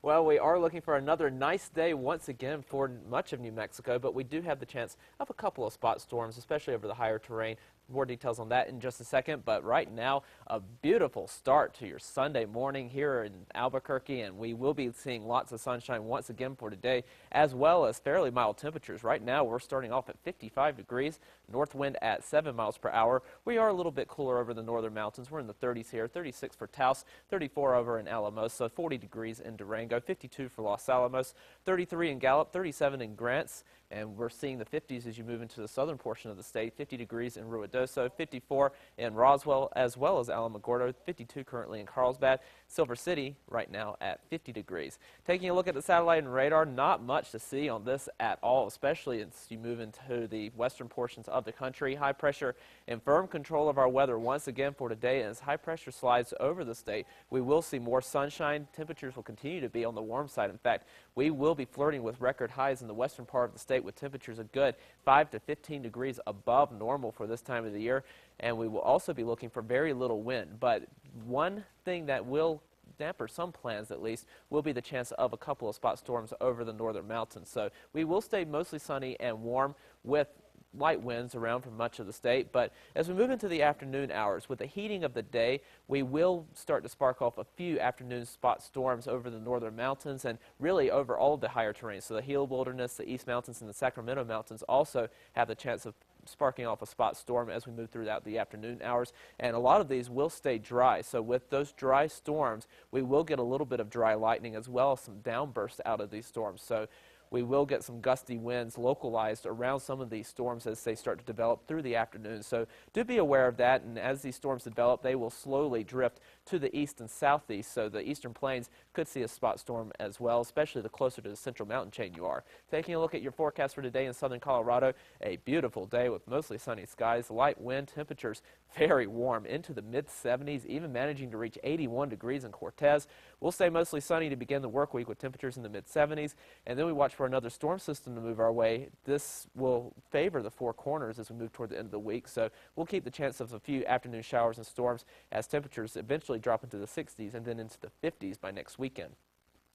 Well, we are looking for another nice day once again for much of New Mexico, but we do have the chance of a couple of spot storms, especially over the higher terrain. More details on that in just a second, but right now, a beautiful start to your Sunday morning here in Albuquerque, and we will be seeing lots of sunshine once again for today, as well as fairly mild temperatures. Right now, we're starting off at 55 degrees, north wind at 7 miles per hour. We are a little bit cooler over the northern mountains. We're in the 30s here, 36 for Taos, 34 over in Alamos, so 40 degrees in Durango, 52 for Los Alamos, 33 in Gallup, 37 in Grants, and we're seeing the 50s as you move into the southern portion of the state, 50 degrees in Ruidoso, 54 in Roswell, as well as Alamogordo, 52 currently in Carlsbad, Silver City right now at 50 degrees. Taking a look at the satellite and radar, not much to see on this at all, especially as you move into the western portions of the country. High pressure in firm control of our weather once again for today, and as high pressure slides over the state, we will see more sunshine. Temperatures will continue to be on the warm side. In fact, we will be flirting with record highs in the western part of the state with temperatures a good 5 to 15 degrees above normal for this time of the year, and we will also be looking for very little wind. But one thing that will damper some plans, at least, will be the chance of a couple of spot storms over the northern mountains. So we will stay mostly sunny and warm with light winds around for much of the state, but as we move into the afternoon hours, with the heating of the day, we will start to spark off a few afternoon spot storms over the northern mountains and really over all of the higher terrain. So the Gila Wilderness, the East Mountains, and the Sacramento Mountains also have the chance of sparking off a spot storm as we move throughout the afternoon hours, and a lot of these will stay dry. So with those dry storms, we will get a little bit of dry lightning as well as some downbursts out of these storms. So we will get some gusty winds localized around some of these storms as they start to develop through the afternoon. So do be aware of that, and as these storms develop, they will slowly drift to the east and southeast, so the eastern plains could see a spot storm as well, especially the closer to the central mountain chain you are. Taking a look at your forecast for today in southern Colorado, a beautiful day with mostly sunny skies, light wind, temperatures very warm into the mid-70s, even managing to reach 81 degrees in Cortez. We'll stay mostly sunny to begin the work week with temperatures in the mid-70s, and then we watch for another storm system to move our way. This will favor the Four Corners as we move toward the end of the week, so we'll keep the chance of a few afternoon showers and storms as temperatures eventually drop into the 60s and then into the 50s by next weekend.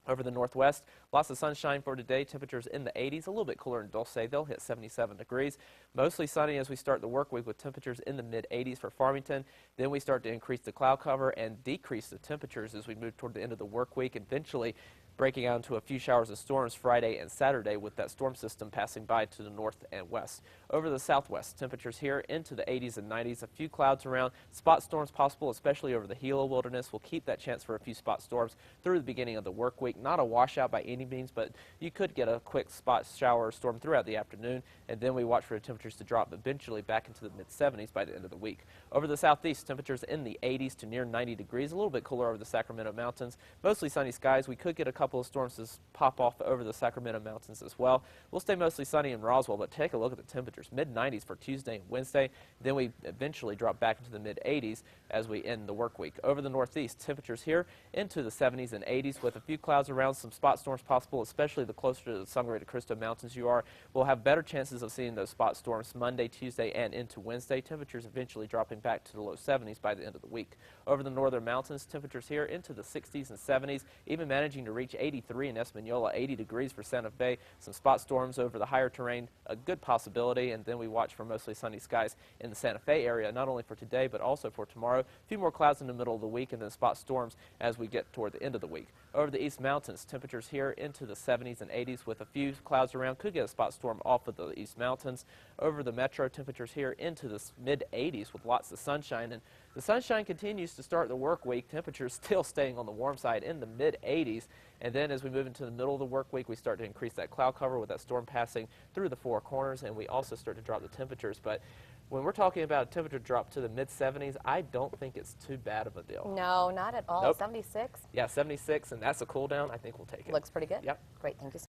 Over the northwest, lots of sunshine for today, temperatures in the 80s, a little bit cooler in Dulce. They'll hit 77 degrees. Mostly sunny as we start the work week with temperatures in the mid-80s for Farmington. Then we start to increase the cloud cover and decrease the temperatures as we move toward the end of the work week, eventually breaking out into a few showers and storms Friday and Saturday with that storm system passing by to the north and west. Over the southwest, temperatures here into the 80s and 90s, a few clouds around, spot storms possible, especially over the Gila Wilderness. We'll keep that chance for a few spot storms through the beginning of the work week. Not a washout by any means, but you could get a quick spot shower or storm throughout the afternoon, and then we watch for the temperatures to drop eventually back into the mid-70s by the end of the week. Over the southeast, temperatures in the 80s to near 90 degrees, a little bit cooler over the Sacramento Mountains. Mostly sunny skies. We could get a couple of storms to pop off over the Sacramento Mountains as well. We'll stay mostly sunny in Roswell, but take a look at the temperatures. Mid-90s for Tuesday and Wednesday. Then we eventually drop back into the mid-80s as we end the work week. Over the northeast, temperatures here into the 70s and 80s with a few clouds around, some spot storms possible, especially the closer to the Sangre de Cristo Mountains you are. We'll have better chances of seeing those spot storms Monday, Tuesday, and into Wednesday. Temperatures eventually dropping back to the low 70s by the end of the week. Over the northern mountains, temperatures here into the 60s and 70s, even managing to reach 83 in Espanola, 80 degrees for Santa Fe. Some spot storms over the higher terrain, a good possibility, and then we watch for mostly sunny skies in the Santa Fe area, not only for today, but also for tomorrow. A few more clouds in the middle of the week, and then spot storms as we get toward the end of the week. Over the East Mountains, temperatures here into the 70s and 80s with a few clouds around. Could get a spot storm off of the East Mountains. Over the metro, temperatures here into the mid-80s with lots of sunshine, and the sunshine continues to start the work week. Temperatures still staying on the warm side in the mid-80s. And then as we move into the middle of the work week, we start to increase that cloud cover with that storm passing through the Four Corners, and we also start to drop the temperatures. But when we're talking about a temperature drop to the mid-70s, I don't think it's too bad of a deal. No, not at all. Nope. 76? Yeah, 76, and that's a cool down. I think we'll take it. Looks pretty good. Yep. Great. Thank you so much.